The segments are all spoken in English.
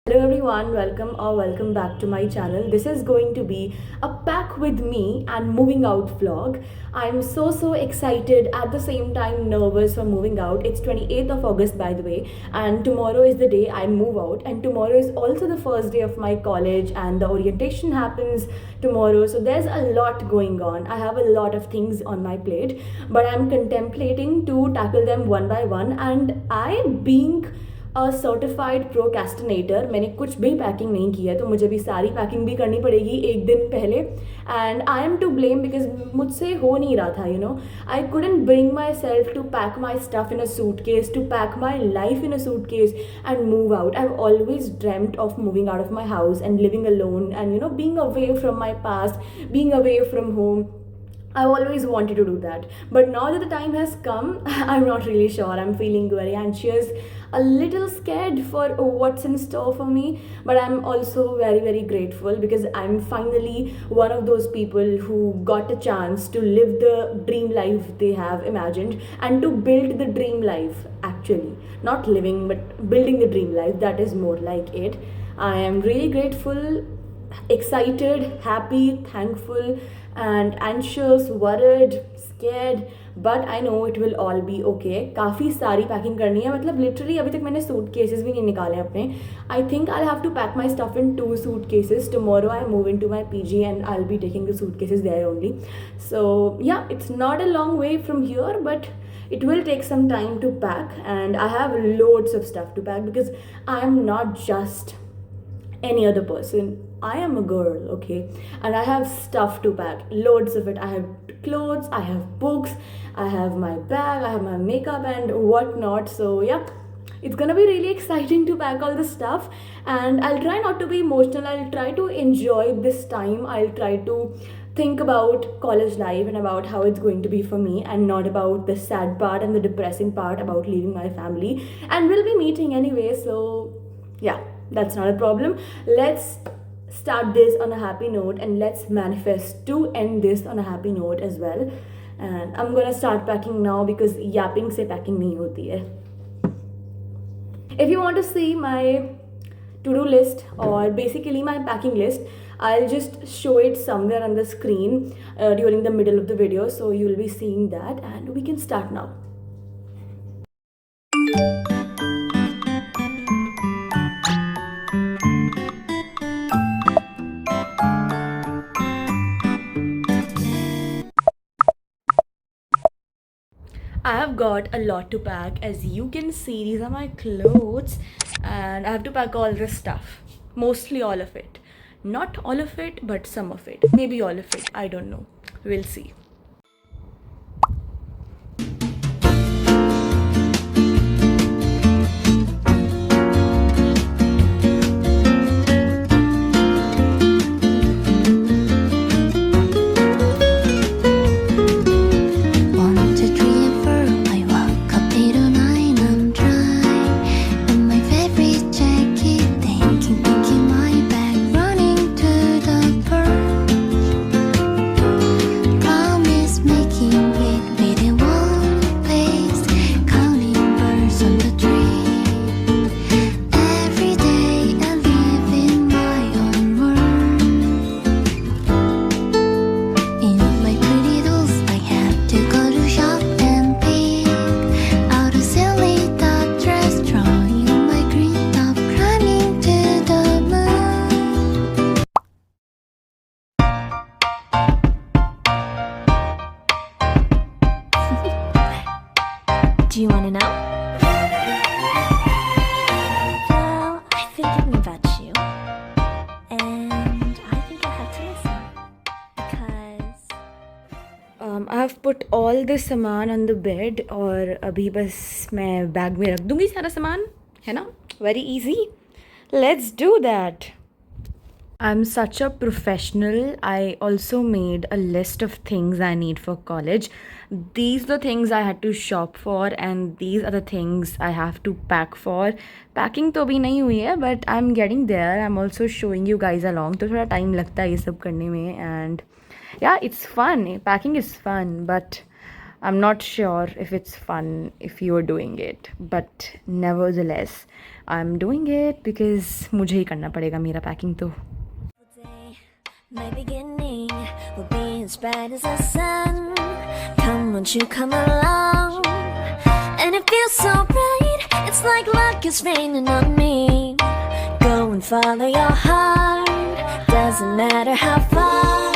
Hello everyone, welcome back to my channel. This is going to be a pack with me and moving out vlog. I'm so excited, at the same time nervous for moving out. It's 28th of August by the way, and tomorrow is the day I move out, and tomorrow is also the first day of my college and the orientation happens tomorrow. So there's a lot going on. I have a lot of things on my plate, but I'm contemplating to tackle them one by one, and I being certified procrastinator, मैंने कुछ भी packing नहीं की है तो मुझे भी सारी पैकिंग भी करनी पड़ेगी एक दिन पहले. And I am to blame because मुझसे हो नहीं रहा था. I couldn't bring myself to pack my stuff in a suitcase, to pack my life in a suitcase and move out. I always dreamed of moving out of my house and living alone and being away from my past, being away from home. I've always wanted to do that, but now that the time has come, I'm not really sure. I'm feeling very anxious, a little scared for what's in store for me, but I'm also very grateful because I'm finally one of those people who got a chance to live the dream life they have imagined and to build the dream life, actually. Not living, but building the dream life. That is more like it. I am really grateful, excited, happy, thankful, and anxious, worried, scared, but I know it will all be okay. काफ़ी सारी packing करनी है, मतलब literally अभी तक मैंने suit cases भी नहीं निकाले अपने. I think I have to pack my stuff in 2 suitcases केसेस. Tomorrow I move into my PG and I'll be taking the suitcases there only. So yeah, it's not a long way from here, but it will take some time to pack, and I have loads of stuff to pack because I am not just any other person. I am a girl, okay, and I have stuff to pack, loads of it. I have clothes, I have books, I have my bag, I have my makeup and whatnot. So yeah, it's gonna be really exciting to pack all this stuff, and I'll try not to be emotional. I'll try to enjoy this time. I'll try to think about college life and about how it's going to be for me, and not about the sad part and the depressing part about leaving my family. And we'll be meeting anyway, so yeah, that's not a problem. Let's start this on a happy note, and let's manifest to end this on a happy note as well. And I'm gonna start packing now because yapping se packing nahi hoti hai. If you want to see my to-do list or basically my packing list, I'll just show it somewhere on the screen during the middle of the video, so you'll be seeing that, and we can start now. I have got a lot to pack. As you can see, these are my clothes, and I have to pack all this stuff. Mostly all of it. Not all of it, but some of it. Maybe all of it. I don't know. We'll see. Do you want to know? Well, I've been thinking about you, and I think I have to listen because I have put all this सामान on the bed, और अभी बस मैं bag में रख दूँगी सारा सामान, है ना? Very easy. Let's do that. I'm such a professional. I also made a list of things I need for college. These are the things I had to shop for, and these are the things I have to pack for. Packing तो अभी नहीं हुई है, but I'm getting there. I'm also showing you guys along. तो थोड़ा time लगता है ये सब करने में, and yeah, it's fun. Packing is fun, but I'm not sure if it's fun if you're doing it, but nevertheless, I'm doing it because मुझे ही करना पड़ेगा मेरा packing तो. Day, my beginning will be as bright as the sun. Come, won't you come along? And it feels so bright, it's like luck is raining on me. Go and follow your heart, doesn't matter how far.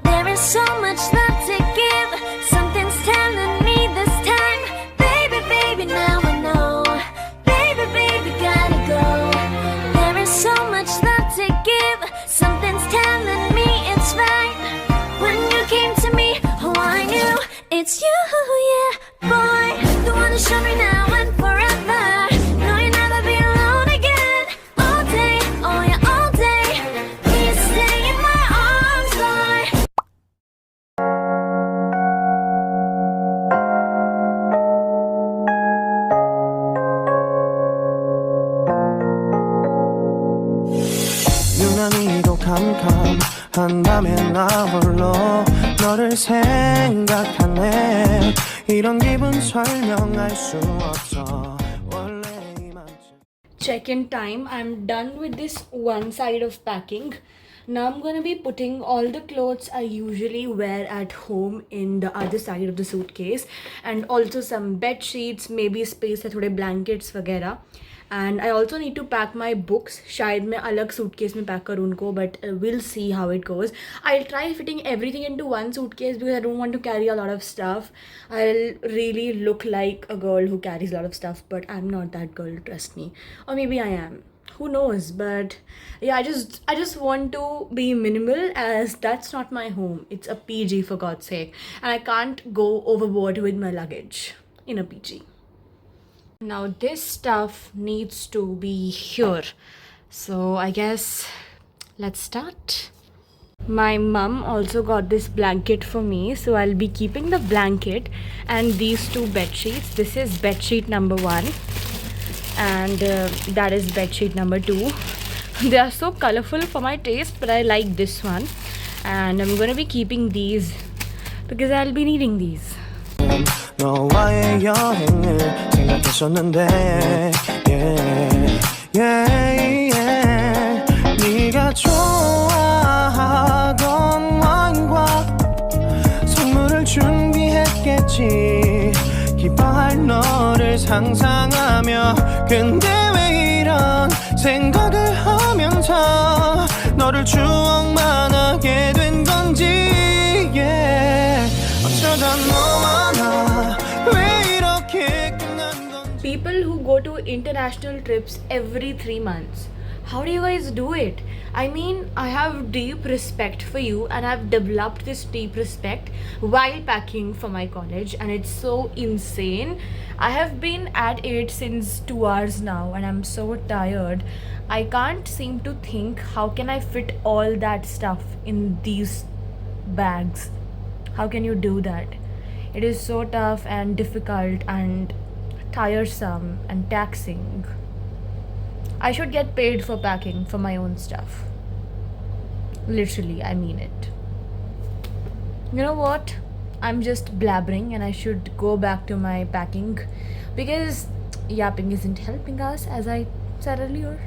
There is so much love to give, something's telling me this time. Baby, baby, now I know. Baby, baby, gotta go. There is so much love to give, something's telling me it's right. When you came to me, oh I knew it's you, yeah, boy. The one to show me now and forever. No, you'll never be alone again. All day, oh yeah, all day. Please stay in my arms, boy. 유난히도 캄캄한 밤에 나 홀로 너를 생각하네 이런 기분 설명할 수 없어 원래 이만큼 Check-in time. I'm done with this one side of packing. Now I'm gonna be putting all the clothes I usually wear at home in the other side of the suitcase, and also some bed sheets, maybe space है थोड़े blankets वगैरह. And I also need to pack my books. शायद मैं अलग suitcase में pack करूँ उनको, but we'll see how it goes. I'll try fitting everything into one suitcase because I don't want to carry a lot of stuff. I'll really look like a girl who carries a lot of stuff, but I'm not that girl, trust me. Or maybe I am. Who knows? But yeah, I just want to be minimal, as that's not my home. It's a PG, for God's sake, and I can't go overboard with my luggage in a PG. Now this stuff needs to be here, so I guess let's start. My mum also got this blanket for me, so I'll be keeping the blanket and these two bed sheets. This is bed sheet number 1 and that is bed sheet number 2. They are so colorful for my taste, but I like this one, and I'm gonna be keeping these because I'll be needing these. 너와의 여행을 생각했었는데 yeah, yeah, yeah. 네가 좋아하던 와인과 선물을 준비했겠지 기뻐할 너를 상상하며 근데 왜 이런 생각을 하면서 너를 추억만 하게 된 건지 yeah. 어쩌다 너와 나 왜 이렇게 끝난 건지 People who go to international trips every 3 months, how do you guys do it? I mean, I have deep respect for you, and I've developed this deep respect while packing for my college, and it's so insane. I have been at it since 2 hours now, and I'm so tired. I can't seem to think how can I fit all that stuff in these bags. How can you do that? It is so tough and difficult and tiresome and taxing. I should get paid for packing for my own stuff. Literally, I mean it. You know what? I'm just blabbering and I should go back to my packing because yapping isn't helping us, as I said earlier.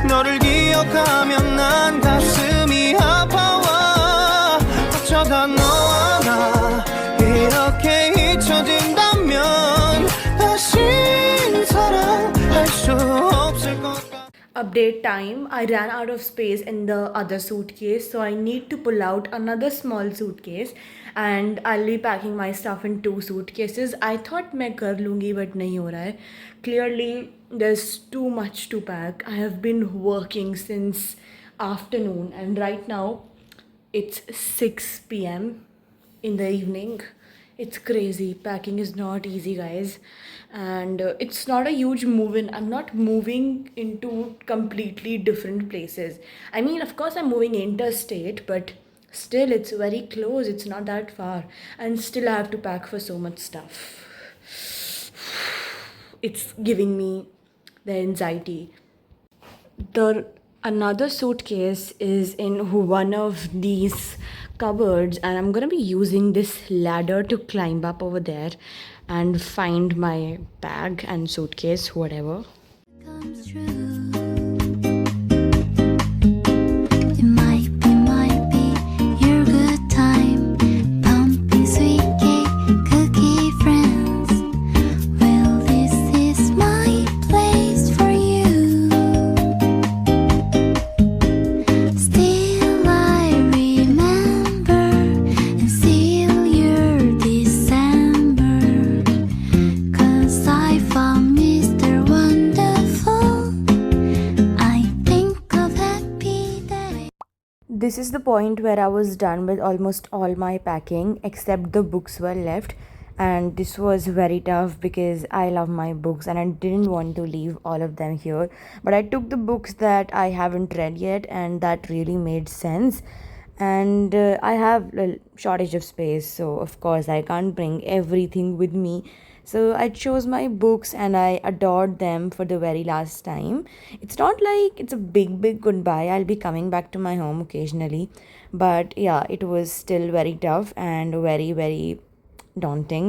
너를 기억하면 난 가슴이 아파와 어쩌다 너와 나 이렇게 잊혀진다면 다시 사랑할 수 없을 것 같아 Update time. I ran out of space in the other suitcase, so I need to pull out another small suitcase, and I'll be packing my stuff in 2 suitcases. I thought मैं कर लूँगी, but नहीं हो रहा है. Clearly there's too much to pack. I have been working since afternoon, and right now it's 6 p.m. in the evening. It's crazy. Packing is not easy, guys, and it's not a huge move in. I'm not moving into completely different places. I mean, of course I'm moving interstate, but still it's very close. It's not that far, and still I have to pack for so much stuff. It's giving me the anxiety. The another suitcase is in one of these cupboards, and I'm gonna be using this ladder to climb up over there and find my bag and suitcase, whatever. Comes true. It might be your good time. Pumpkin sweet cake, cookie friends. Well, this is my place for you. Still I remember and still your December. 'Cause I found Mr. Wonderful. I think of happy day. This is the point where I was done with almost all my packing except the books were left, and this was very tough because I love my books and I didn't want to leave all of them here, but I took the books that I haven't read yet, and that really made sense. And I have a shortage of space, so of course I can't bring everything with me. So I chose my books and I adored them for the very last time. It's not like it's a big goodbye. I'll be coming back to my home occasionally. But yeah, it was still very tough and very daunting.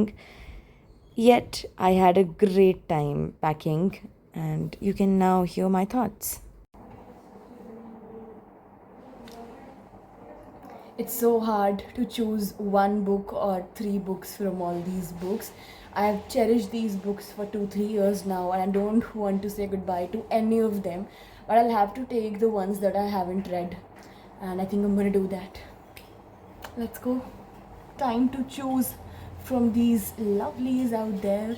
Yet I had a great time packing, and you can now hear my thoughts. It's so hard to choose one book or three books from all these books. I have cherished these books for 2-3 years now, and I don't want to say goodbye to any of them. But I'll have to take the ones that I haven't read, and I think I'm gonna do that. Let's go. Time to choose from these lovelies out there.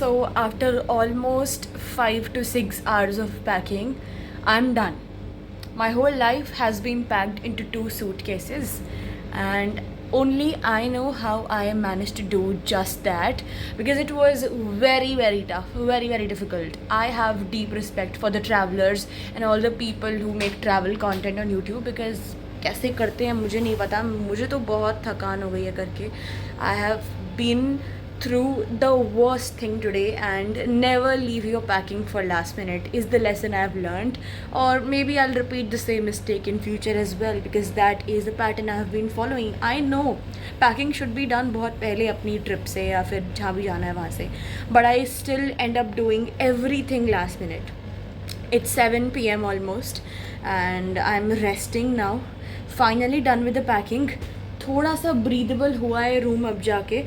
So after almost 5 to 6 hours of packing, I'm done. My whole life has been packed into 2 suitcases, and only I know how I managed to do just that, because it was very tough, very difficult. I have deep respect for the travelers and all the people who make travel content on YouTube, because कैसे करते हैं मुझे नहीं पता. मुझे तो बहुत थकान हो गई है करके. I have been through the worst thing today, and never leave your packing for last minute is the lesson I've learned. Or maybe I'll repeat the same mistake in future as well, because that is the pattern I've been following. I know packing should be done बहुत पहले अपनी trip से या फिर जहाँ भी जाना है वहाँ से, but I still end up doing everything last minute. It's 7 p.m. almost, and I'm resting now. Finally done with the packing. थोड़ा सा breathable हुआ है रूम अब जाके.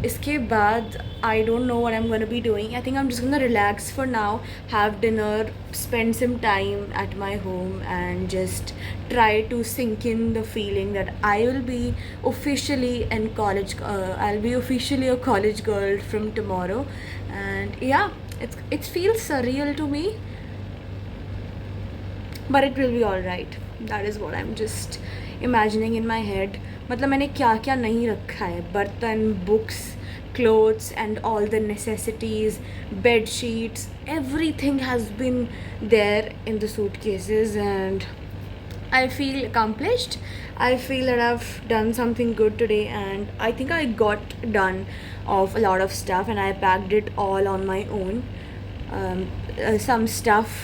इसके बाद I don't know what I'm gonna be doing. I think I'm just gonna relax for now, have dinner, spend some time at my home, and just try to sink in the feeling that I will be officially in college. I'll be officially a college girl from tomorrow, and yeah, it feels surreal to me, but it will be all right. That is what I'm just imagining in my head. मतलब मैंने क्या क्या नहीं रखा है, बर्तन, books, clothes and all the necessities, bed sheets, everything has been there in the suitcases, and I feel accomplished. I feel that I've done something good today, and I think I got done of a lot of stuff, and I packed it all on my own. Some stuff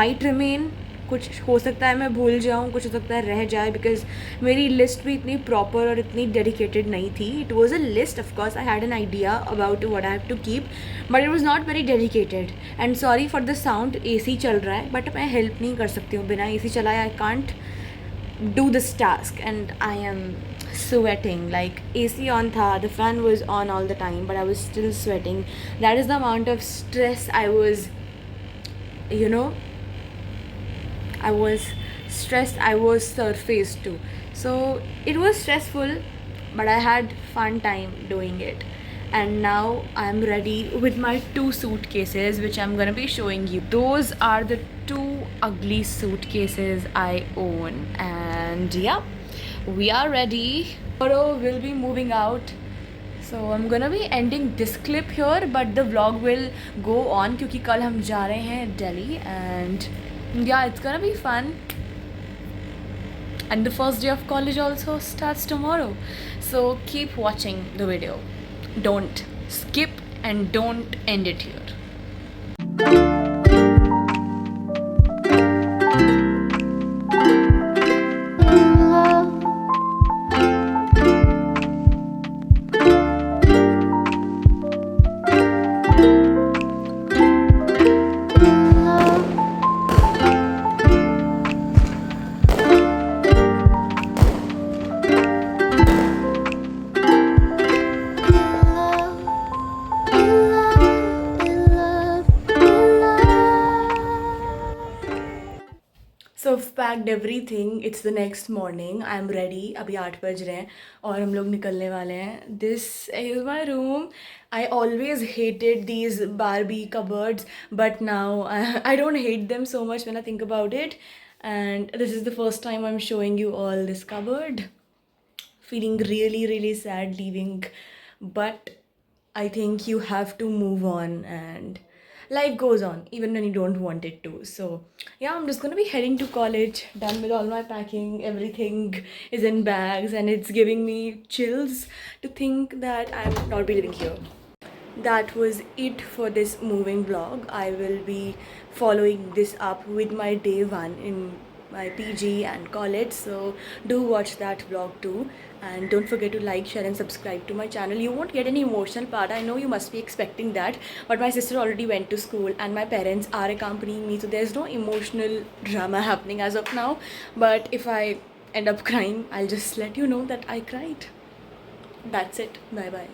might remain, कुछ हो सकता है मैं भूल जाऊँ, कुछ हो सकता है रह जाए, बिकॉज मेरी लिस्ट भी इतनी प्रॉपर और इतनी डेडिकेटेड नहीं थी. It was a list, of course I had an idea about what I have to keep, but it was not very dedicated. And sorry for the sound, AC चल रहा है, but मैं help नहीं कर सकती हूँ. बिना AC चलाए I can't do this task, and I M sweating. Like AC on tha, the fan was on all the time, but I was still sweating. That is the amount of stress I was stress I was surfaced to. So it was stressful, but I had fun time doing it. And now I'm ready with my 2 suitcases, which I'm gonna be showing you. Those are the 2 ugly suitcases I own. And yeah, we are ready. Tomorrow we'll be moving out. So I'm gonna be ending this clip here, but the vlog will go on क्योंकि कल हम जा रहे हैं Delhi, and yeah, it's gonna be fun. And the first day of college also starts tomorrow. So keep watching the video. Don't skip and don't end it here. So I've packed everything. It's the next morning. I'm ready. अभी 8 बज रहे हैं और हम लोग निकलने वाले हैं. This is my room. I always hated these Barbie cupboards, but now I don't hate them so much when I think about it. And this is the first time I'm showing you all this cupboard. Feeling really, really sad leaving, but I think you have to move on and life goes on even when you don't want it to. So yeah, I'm just gonna be heading to college, done with all my packing. Everything is in bags and it's giving me chills to think that I'm not be living here. That was it for this moving vlog. I will be following this up with my day 1 in my PG and college, so do watch that vlog too, and don't forget to like, share and subscribe to my channel. You won't get any emotional part, I know you must be expecting that, but my sister already went to school and my parents are accompanying me, so there's no emotional drama happening as of now. But if I end up crying, I'll just let you know that I cried. That's it. Bye bye.